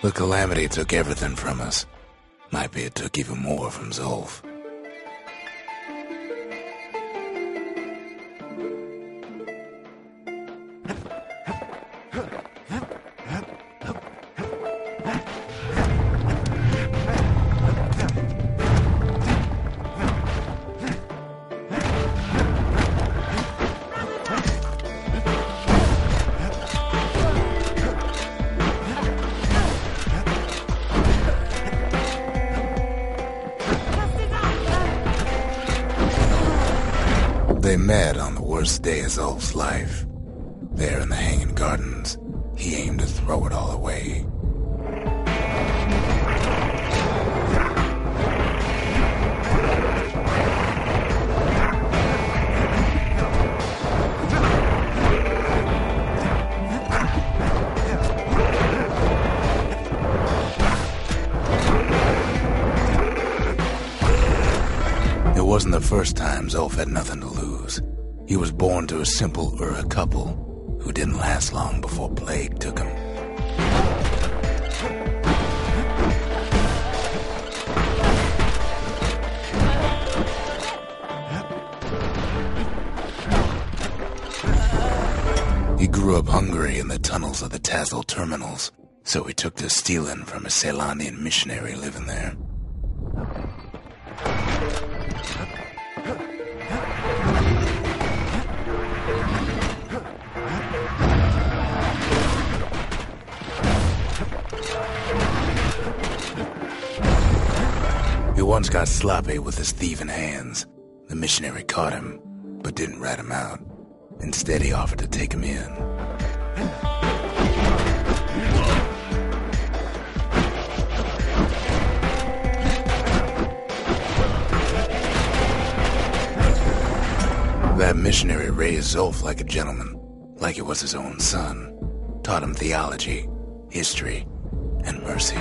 The Calamity took everything from us. Might be it took even more from Zulf. They met on the worst day of Zulf's life. There in the Hanging Gardens, he aimed to throw it all away. It wasn't the first time Zulf had nothing to lose. He was born to a simple Ura couple who didn't last long before plague took him. He grew up hungry in the tunnels of the Tazal Terminals, so he took to stealing from a Caelondian missionary living there. He once got sloppy with his thievin hands. The missionary caught him, but didn't rat him out. Instead, he offered to take him in. That missionary raised Zulf like a gentleman, like he was his own son. Taught him theology, history, and mercy.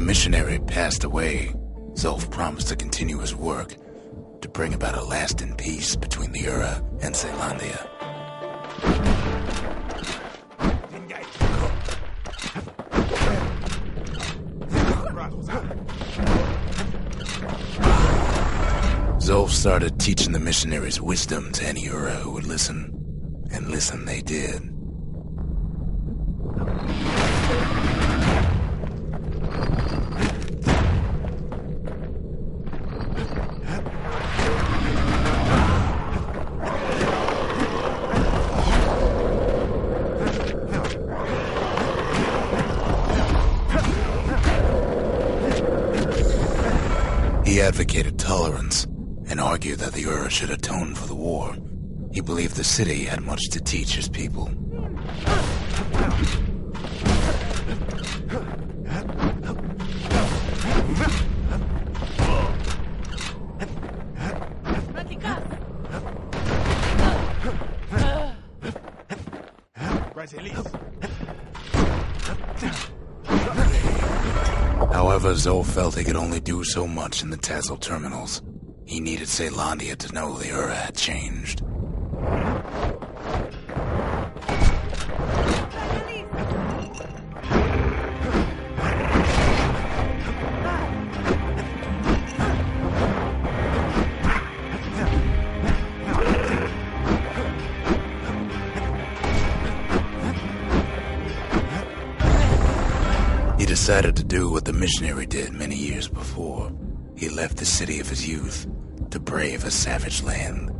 Missionary passed away, Zulf promised to continue his work to bring about a lasting peace between the Ura and Caelondia. Zulf started teaching the missionaries wisdom to any Ura who would listen, and listen they did. He advocated tolerance and argued that the Ura should atone for the war. He believed the city had much to teach his people. However, Zulf felt he could only do so much in the Tazal Terminals. He needed Caelondia to know the Ura had changed. He decided to do what the missionary did many years before. He left the city of his youth to brave a savage land.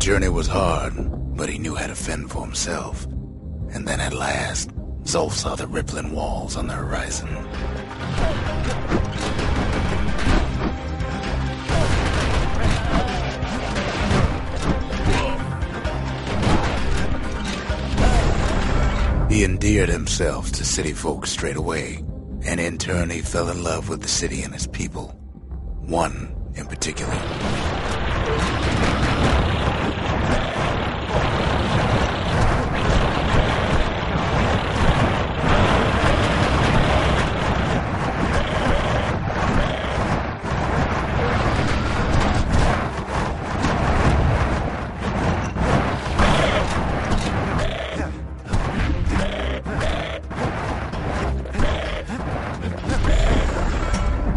journey was hard, but he knew how to fend for himself. And then at last, Zulf saw the rippling walls on the horizon. He endeared himself to city folk straight away, and in turn he fell in love with the city and its people. One in particular.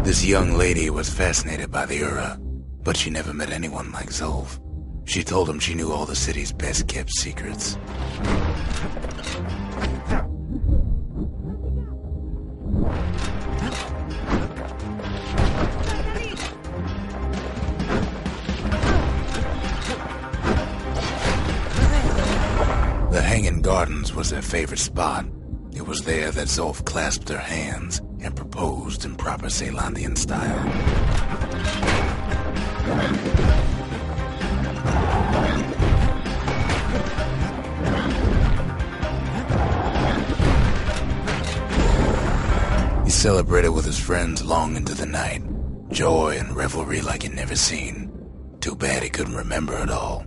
This young lady was fascinated by the Ura, but she never met anyone like Zulf. She told him she knew all the city's best-kept secrets. The Hanging Gardens was their favorite spot. It was there that Zulf clasped her hands and proposed in proper Caelondian style. He celebrated with his friends long into the night, joy and revelry like he'd never seen. Too bad he couldn't remember it all.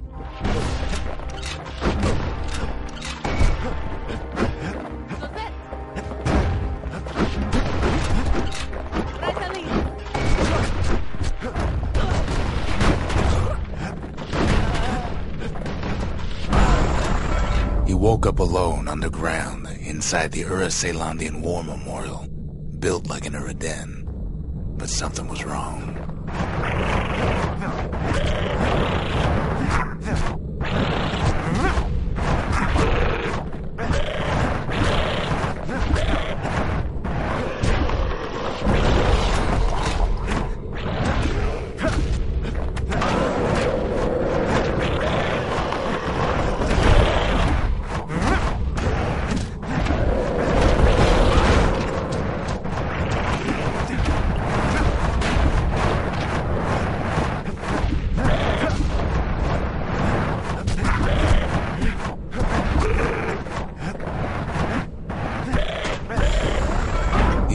He woke up alone underground inside the Caelondian War Memorial, built like an Uraden. But something was wrong.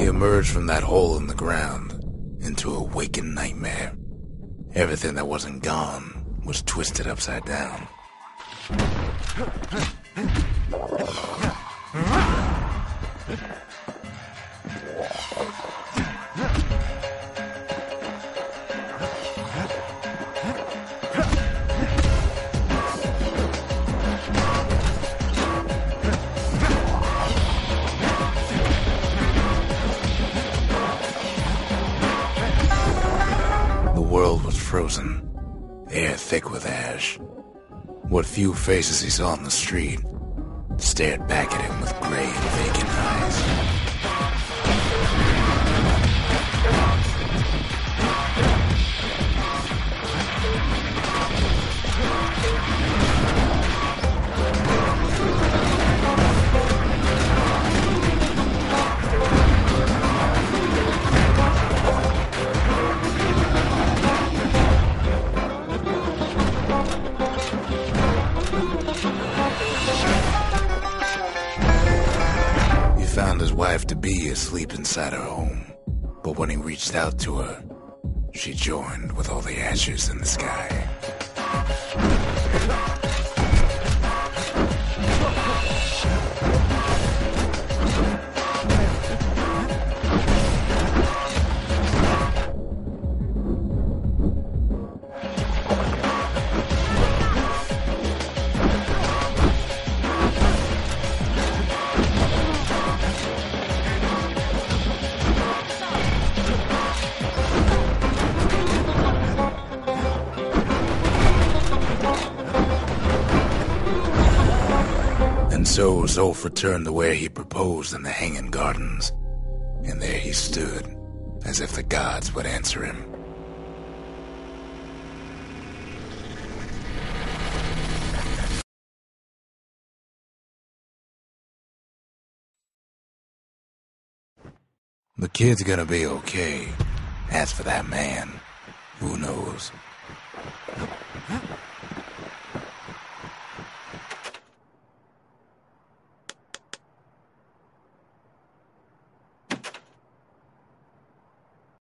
Emerged from that hole in the ground into a waking nightmare. Everything that wasn't gone was twisted upside down. The world was frozen, air thick with ash. What few faces he saw on the street stared back at him with gray and vacant eyes. Found his wife-to-be asleep inside her home, but when he reached out to her, she joined with all the ashes in the sky. So Zulf returned to where he proposed in the Hanging Gardens, and there he stood, as if the gods would answer him. The kid's gonna be okay. As for that man, who knows?